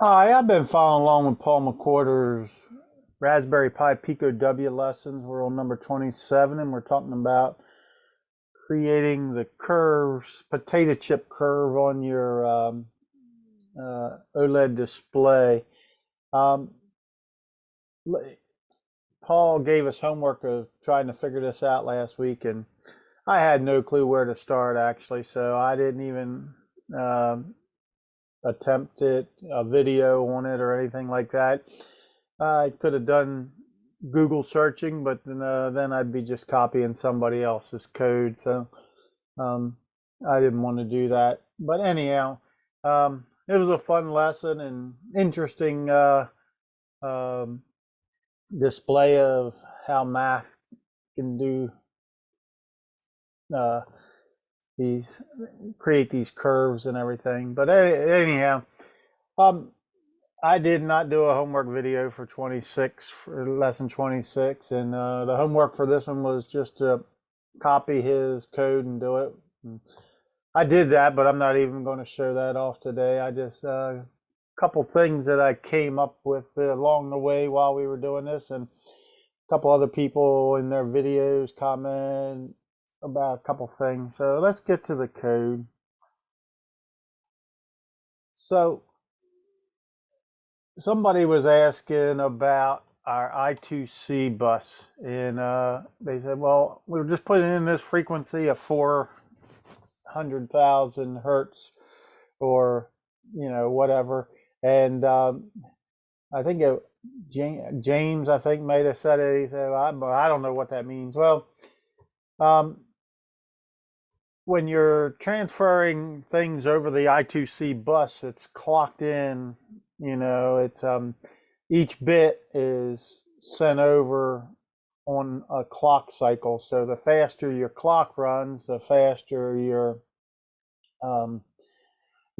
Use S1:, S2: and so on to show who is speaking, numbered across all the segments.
S1: Hi, I've been following along with Paul McWhorter's Raspberry Pi Pico W lessons. We're on number 27 and we're talking about creating the curves, potato chip curve on your OLED display. Um, Paul gave us homework of trying to figure this out last week, and I had no clue where to start actually, so I didn't even attempt it, a video on it or anything like that. I could have done Google searching, but then I'd be just copying somebody else's code. So um, I didn't want to do that. But anyhow, it was a fun lesson and interesting um, display of how math can do uh, these create these curves and everything. But anyhow, um, I did not do a homework video for 26 for lesson 26, and the homework for this one was just to copy his code and do it. And I did that, but I'm not even going to show that off today. I just a couple things that I came up with along the way while we were doing this, and a couple other people in their videos comment about a couple things. So let's get to the code. So somebody was asking about our I2C bus, and they said, well, we were just putting in this frequency of 400,000 hertz or, whatever. And I think James, I think, might have said it. He said, well, I don't know what that means. Well, um, when you're transferring things over the I2C bus, it's clocked in, it's each bit is sent over on a clock cycle. So the faster your clock runs, the faster um,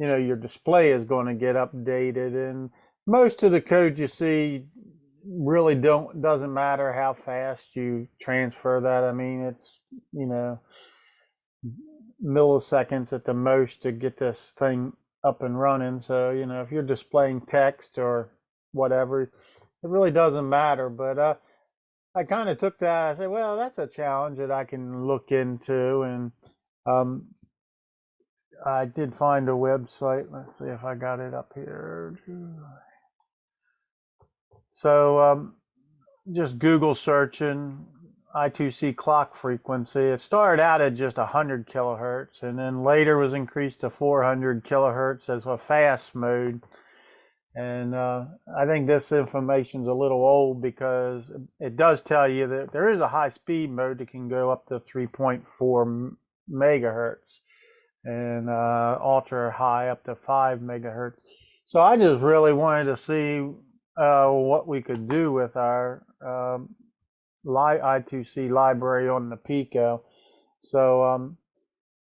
S1: your display is going to get updated. And most of the code you see really doesn't matter how fast you transfer that. I mean, it's milliseconds at the most to get this thing up and running. So, if you're displaying text or whatever, it really doesn't matter. But I kind of took that. I said, well, that's a challenge that I can look into. And um, I did find a website. Let's see if I got it up here. So just Google searching I2C clock frequency. It started out at just 100 kilohertz and then later was increased to 400 kilohertz as a fast mode. And I think this information is a little old because it does tell you that there is a high speed mode that can go up to 3.4 megahertz and ultra high up to 5 megahertz. So I just really wanted to see what we could do with our I2C library on the Pico. So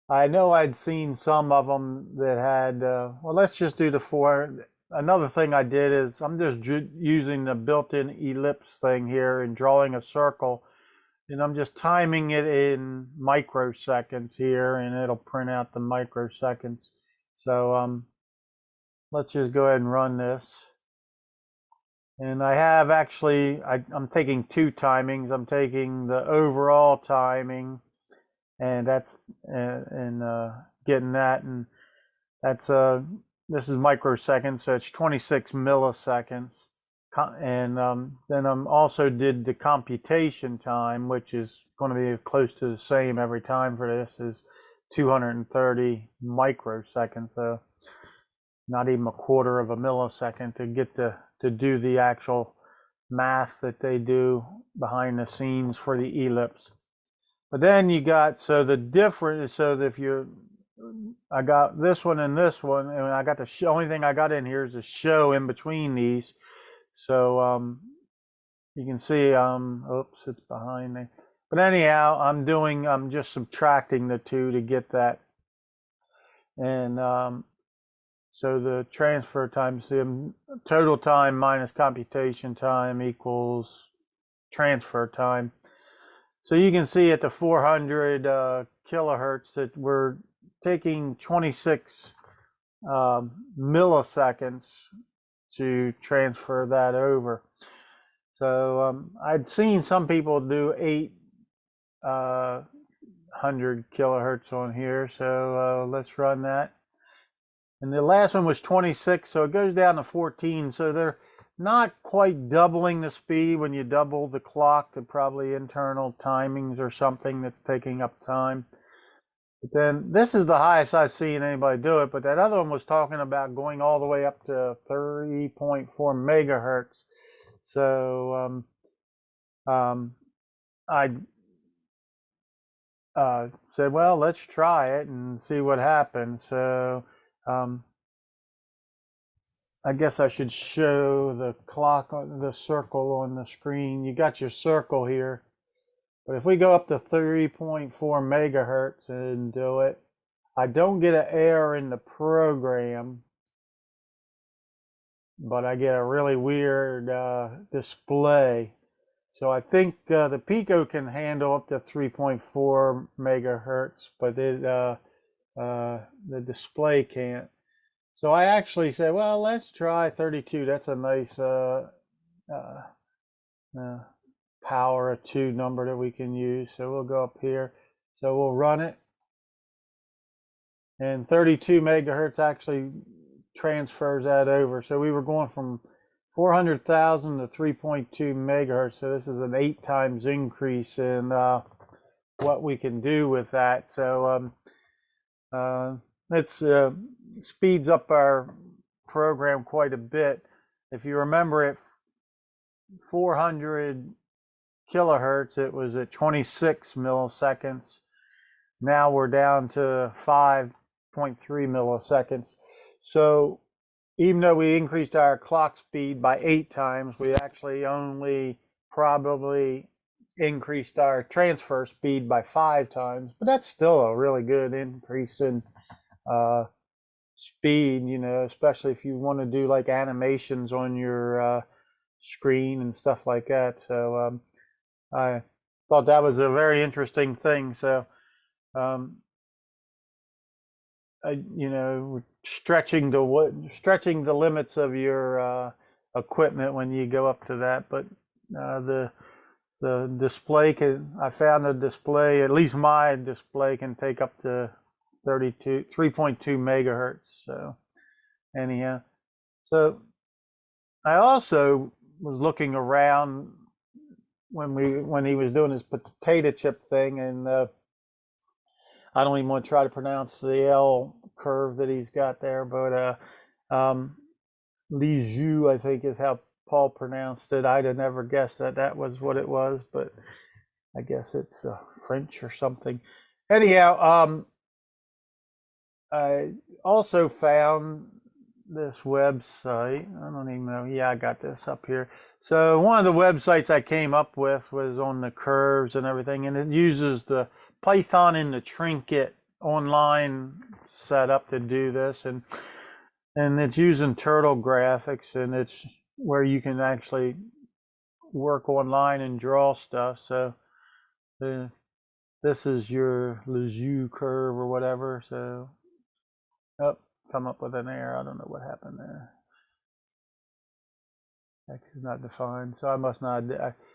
S1: I know I'd seen some of them that had, well, let's just do the four. Another thing I did is I'm just using the built-in ellipse thing here and drawing a circle. And I'm just timing it in microseconds here, and it'll print out the microseconds. So let's just go ahead and run this. And I have actually, I'm taking two timings. I'm taking the overall timing, and that's getting that, and that's this is microseconds, so it's 26 milliseconds. And then I'm also did the computation time, which is going to be close to the same every time for this, is 230 microseconds. So not even a quarter of a millisecond to get to do the actual math that they do behind the scenes for the ellipse. But then you got, so the difference, so that if you, I got this one and this one, and I got the show, only thing I got in here is a show in between these. So you can see, oops, it's behind me. But anyhow, I'm just subtracting the two to get that. And so the transfer time, the total time minus computation time equals transfer time. So you can see at the 400 kilohertz that we're taking 26 milliseconds to transfer that over. So I'd seen some people do 800 kilohertz on here. So let's run that. And the last one was 26, so it goes down to 14. So they're not quite doubling the speed. When you double the clock, they're probably internal timings or something that's taking up time. But then this is the highest I've seen anybody do it, but that other one was talking about going all the way up to 3.4 megahertz. So I said, well, let's try it and see what happens. So I guess I should show the clock, the circle on the screen. You got your circle here. But if we go up to 3.4 megahertz and do it, I don't get an error in the program, but I get a really weird display. So I think the Pico can handle up to 3.4 megahertz, but the display can't. So I actually said, well, let's try 32. That's a nice power of 2 number that we can use. So we'll go up here. So we'll run it. And 32 megahertz actually transfers that over. So we were going from 400,000 to 3.2 megahertz. So this is an 8 times increase in what we can do with that. So it speeds up our program quite a bit. If you remember, at 400 kilohertz, it was at 26 milliseconds. Now we're down to 5.3 milliseconds. So even though we increased our clock speed by 8 times, we actually only probably increased our transfer speed by 5 times. But that's still a really good increase in speed, you know, especially if you want to do like animations on your screen and stuff like that. So I thought that was a very interesting thing. So you know, stretching the limits of your equipment when you go up to that. But the display I found the display, at least my display, can take up to 3.2 megahertz. So anyhow, so I also was looking around when he was doing his potato chip thing, and I don't even want to try to pronounce the L curve that he's got there, but Lisieux, I think, is how Paul pronounced it. I'd have never guessed that was what it was, but I guess it's French or something. Anyhow, I also found this website. I don't even know. Yeah, I got this up here. So one of the websites I came up with was on the curves and everything, and it uses the Python and the Trinket online setup to do this, and it's using turtle graphics, and it's where you can actually work online and draw stuff. So this is your Lisieux curve or whatever. So come up with an error. I don't know what happened there. X is not defined, so I must not.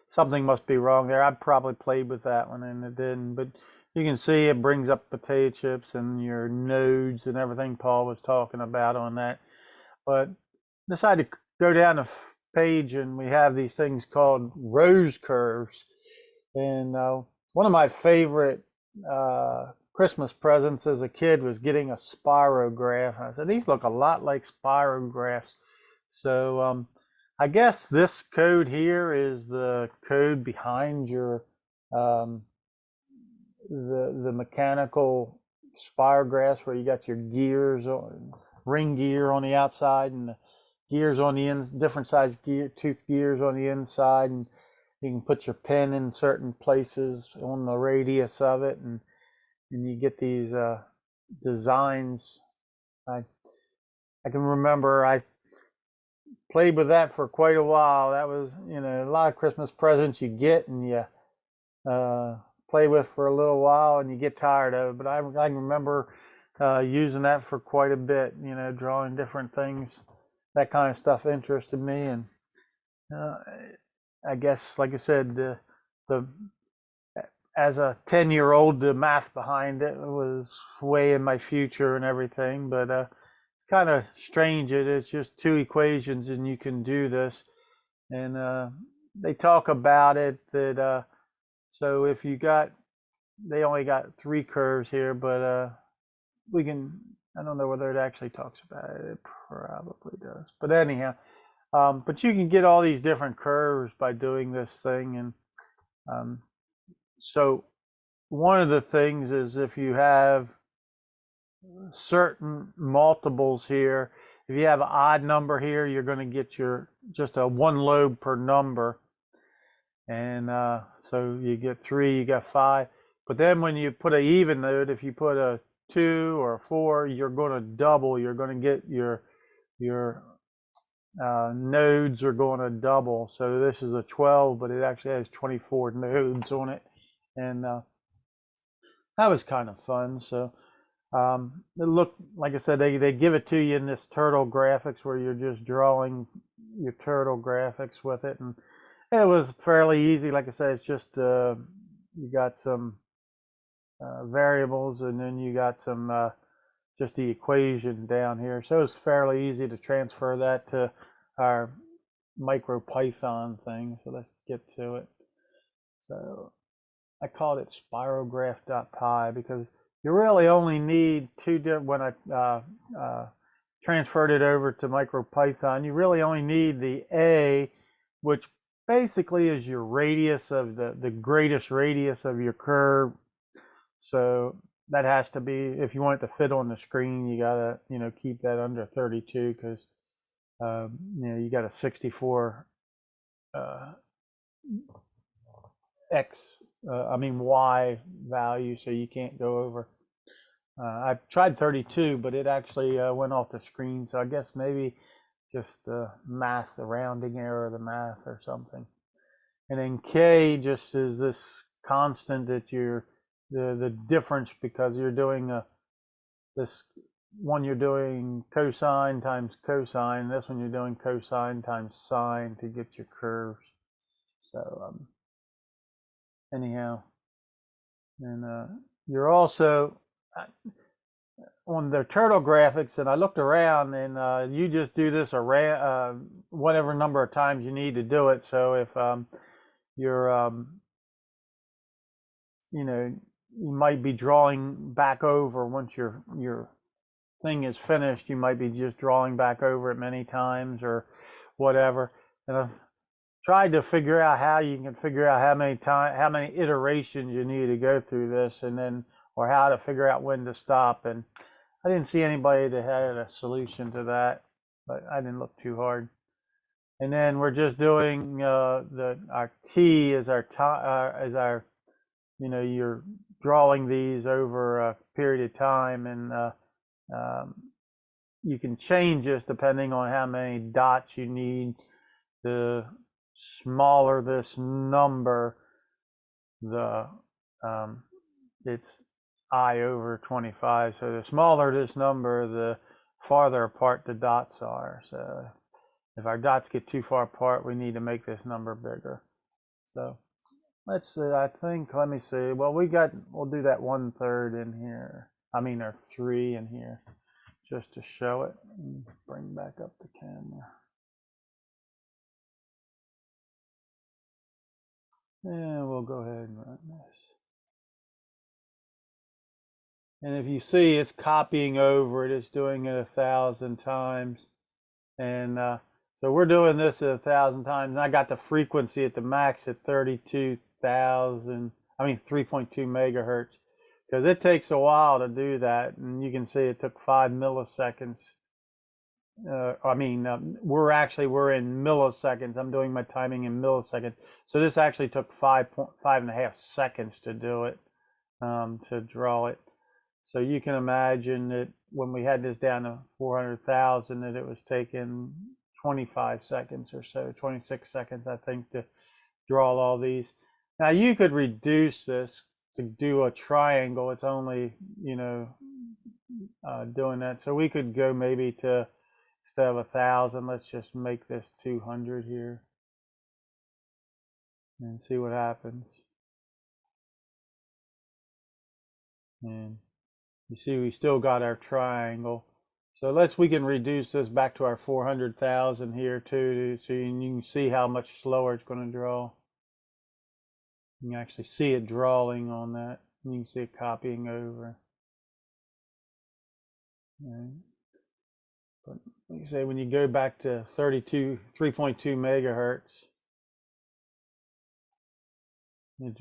S1: Something must be wrong there. I probably played with that one and it didn't. But you can see it brings up potato chips and your nodes and everything Paul was talking about on that. But decided to go down the page, and we have these things called rose curves. And one of my favorite Christmas presents as a kid was getting a spirograph. I said, these look a lot like spirographs. So I guess this code here is the code behind your the mechanical spirographs, where you got your gears, ring gear on the outside, and the gears on the different size tooth gears on the inside, and you can put your pen in certain places on the radius of it, and you get these designs. I can remember I played with that for quite a while. That was, you know, a lot of Christmas presents you get and you play with for a little while and you get tired of it. But I can remember using that for quite a bit, you know, drawing different things that kind of stuff interested me, and uh, I guess, like I said, the as a 10-year-old, the math behind it was way in my future and everything. But it's kind of strange. It's just two equations, and you can do this. And they talk about it that so if you got, they only got three curves here, but we can. I don't know whether it actually talks about it. It probably does. But anyhow, but you can get all these different curves by doing this thing, and um, so one of the things is if you have certain multiples here, if you have an odd number here, you're going to get your just a one lobe per number. And so you get 3, you got 5. But then when you put an even node, if you put a 2 or a 4, you're going to double. You're going to get your nodes are going to double. So this is a 12, but it actually has 24 nodes on it. And that was kind of fun. So it looked, like I said, they give it to you in this turtle graphics where you're just drawing your turtle graphics with it. And it was fairly easy. Like I said, it's just you got some variables, and then you got some just the equation down here. So it's fairly easy to transfer that to our MicroPython thing. So let's get to it. So I called it spirograph.py because you really only need two different, when I transferred it over to MicroPython, you really only need the A, which basically is your radius of the greatest radius of your curve. So that has to be, if you want it to fit on the screen, you gotta, keep that under 32 because, you got a 64 Y value, so you can't go over. I tried 32, but it actually went off the screen. So I guess maybe just the math, the rounding error of the math or something. And then K just is this constant that you're, the difference, because you're doing this one, you're doing cosine times cosine. This one you're doing cosine times sine to get your curves. So anyhow, and you're also on the turtle graphics, and I looked around, and you just do this around whatever number of times you need to do it. So if you're you might be drawing back over once your thing is finished. You might be just drawing back over it many times or whatever. And I've tried to figure out how you can figure out how many iterations you need to go through this, and then, or how to figure out when to stop. And I didn't see anybody that had a solution to that, but I didn't look too hard. And then we're just doing our T is our you're drawing these over a period of time, and you can change this depending on how many dots you need. The smaller this number, the it's I over 25. So the smaller this number, the farther apart the dots are. So if our dots get too far apart, we need to make this number bigger. So let's see, let me see. Well, we'll do that 1/3 in here. Or 3 in here, just to show it. Bring back up the camera. And we'll go ahead and run this. And if you see, it's copying over it. It's doing it 1,000 times. And so we're doing this 1,000 times. And I got the frequency at the max at 32,000, 3.2 megahertz. Because it takes a while to do that. And you can see it took 5 milliseconds. We're in milliseconds. I'm doing my timing in milliseconds. So this actually took 5.5 seconds to do it, to draw it. So you can imagine that when we had this down to 400,000, that it was taking 25 seconds or so, 26 seconds, I think, to draw all these. Now you could reduce this to do a triangle. It's only, doing that. So we could go maybe to instead of 1,000, let's just make this 200 here and see what happens. And you see we still got our triangle. So we can reduce this back to our 400,000 here too, so you can see how much slower it's going to draw. You can actually see it drawing on that. You can see it copying over. Right. But like I say, when you go back to 3.2 megahertz, it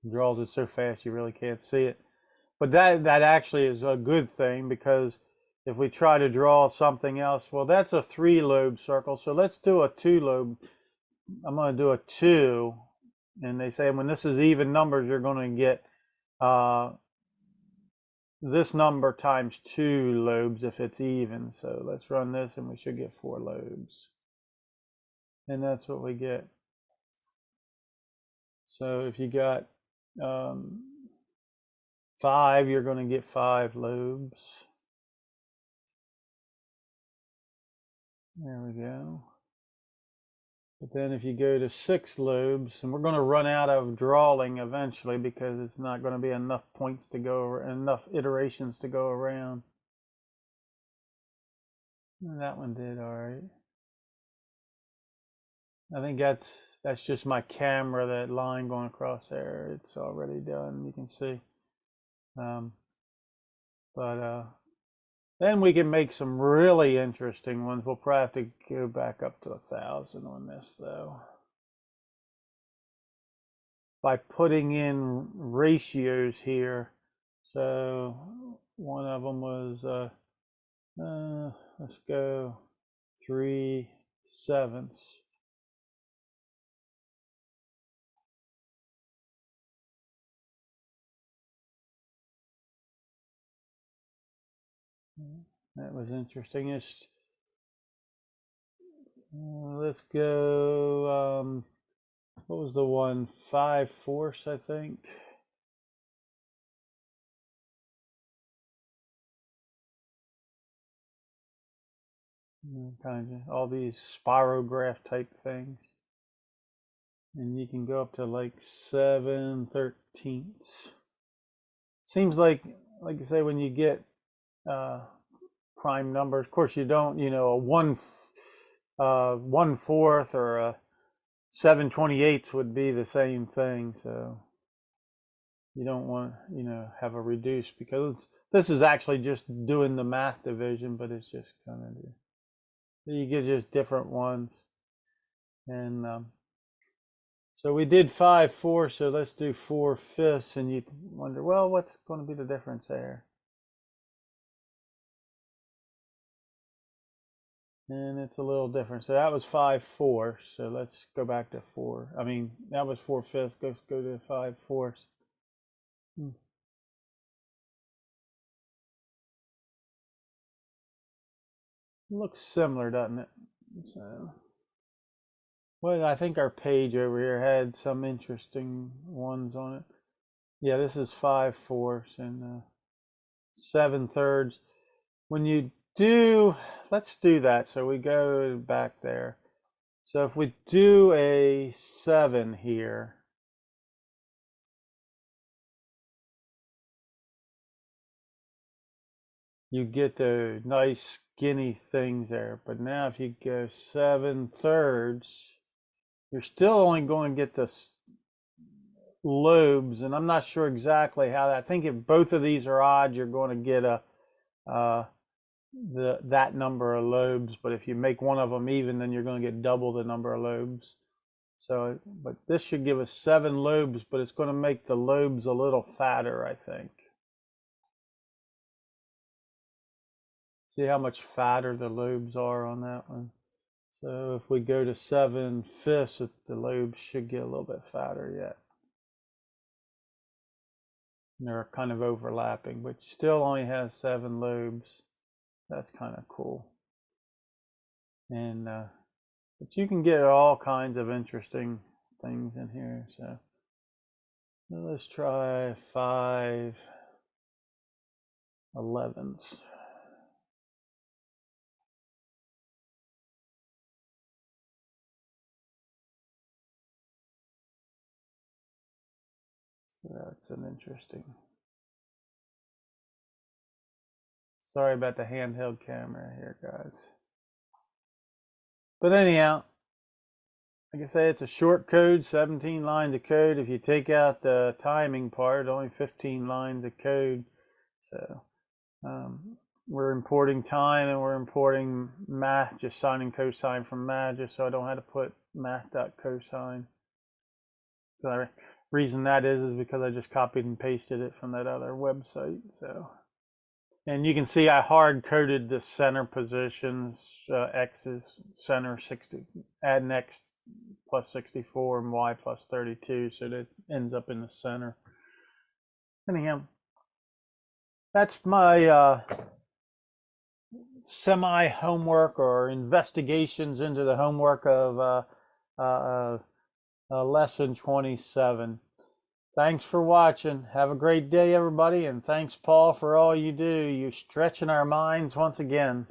S1: draws it so fast you really can't see it. But that actually is a good thing, because if we try to draw something else, well, that's a 3-lobe circle. So let's do a 2-lobe. I'm going to do a 2. And they say when this is even numbers, you're going to get this number times 2 lobes if it's even. So let's run this and we should get 4 lobes. And that's what we get. So if you got 5, you're going to get 5 lobes. There we go. But then if you go to 6 lobes, and we're going to run out of drawing eventually because it's not going to be enough points to go over, enough iterations to go around. And that one did all right. I think that's just my camera, that line going across there. It's already done, you can see. Then we can make some really interesting ones. We'll probably have to go back up to 1,000 on this though, by putting in ratios here. So one of them was let's go 3/7. That was interesting. Let's go, what was the one? 5/4, I think. Kind of all these spirograph type things. And you can go up to like 7/13. Seems like you say, when you get prime numbers, of course you don't, a 1/4 or a 7/28 would be the same thing. So you don't want, have a reduce, because this is actually just doing the math division, but it's just kind of, you get just different ones. And so we did 5/4, so let's do 4/5, and you wonder, well, what's going to be the difference there? And it's a little different. So that was 5/4. So let's go back to 4. I mean, that was 4/5. Let's go to 5/4. Looks similar, doesn't it? So, well, I think our page over here had some interesting ones on it. Yeah, this is 5/4 and 7/3. When you do, let's do that. So we go back there. So if we do a 7 here, you get the nice skinny things there. But now if you go 7/3, you're still only going to get the lobes, and I'm not sure exactly how that. I think if both of these are odd, you're going to get that number of lobes. But if you make one of them even, then you're going to get double the number of lobes. So, but this should give us 7 lobes, but it's going to make the lobes a little fatter, I think. See how much fatter the lobes are on that one. So if we go to 7/5, the lobes should get a little bit fatter yet. And they're kind of overlapping, but still only has 7 lobes. That's kind of cool. And but you can get all kinds of interesting things in here. So let's try 5/11. That's an interesting. Sorry about the handheld camera here, guys. But anyhow, like I say, it's a short code, 17 lines of code. If you take out the timing part, only 15 lines of code. So we're importing time and we're importing math, just sine and cosine from math, just so I don't have to put math.cosine. The reason that is because I just copied and pasted it from that other website. So, and you can see I hard coded the center positions, x is center 60, add an x plus 64 and y plus 32, so that ends up in the center. Anyhow, that's my semi homework or investigations into the homework of lesson 27. Thanks for watching. Have a great day, everybody, and thanks, Paul, for all you do. You're stretching our minds once again.